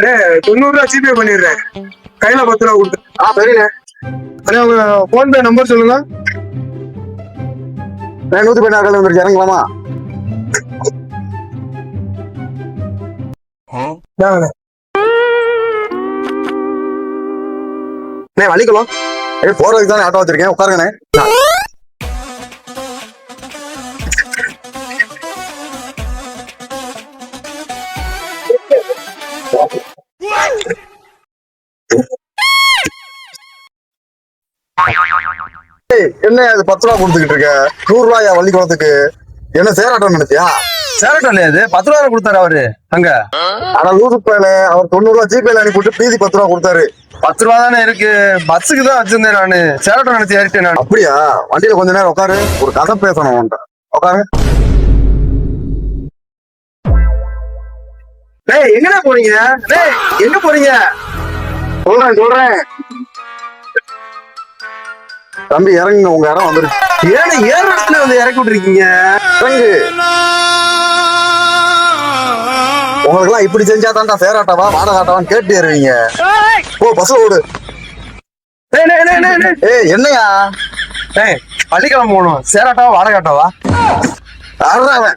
90 ரூபா ஜிபே பண்ணிடுறேன். கையில 10 ரூபா கொடுத்து. சரிண்ணே. அண்ணே உங்க போன்பே நம்பர் சொல்லுங்க. 116 வந்துருச்சு, இறங்கலாமா? வலிக்கலாம். போறதுக்கு தானே ஆட்டோ வச்சிருக்கேன், உட்காருங்கண்ணே. என்ன அது 10 ரூபா கொடுத்துக்கிட்டு இருக்க? 100 ரூபாயா வள்ளிக்குளத்துக்கு? என்ன சேராட்டம் நினைச்சியா? சேரட்டும் இல்லையா அது? 10 ரூபா கொடுத்தாரு அவரு அங்க. ஆனா லூசு பேல அவர் 90 ரூபா ஜிபேல அனுப்பிட்டு மீதி 10 ரூபா கொடுத்தாரு. 10 ரூபா தானே இருக்கு, பஸ்ஸுக்கு தான் வச்சிருந்தேன் நானு. சேரட்டும் நினைச்சு ஏறிட்டேன் நான். அப்படியா? வண்டியில கொஞ்ச நேரம் உட்காரு, ஒரு கதை பேசணும் உன்ட்ட. உட்காரு. எங்கடா போறீங்க? எங்க போறீங்க? சொல்றேன். தம்பி இறங்குங்க, உங்க இடம் வந்துருச்சு. ஏன்னா ஏற இடத்துல வந்து இறக்கி விட்டுருக்கீங்க. இறங்கு. உங்களுக்கு எல்லாம் இப்படி செஞ்சா தான்டா சேராட்டவா வாடகை ஆட்டவான்னு கேட்டு ஏறுவீங்க. ஓ பஸ் ஓடு. என்னையா? பள்ளிக்கிழமை போகணும். சேராட்டாவா வாடகாட்டாவா? அவன்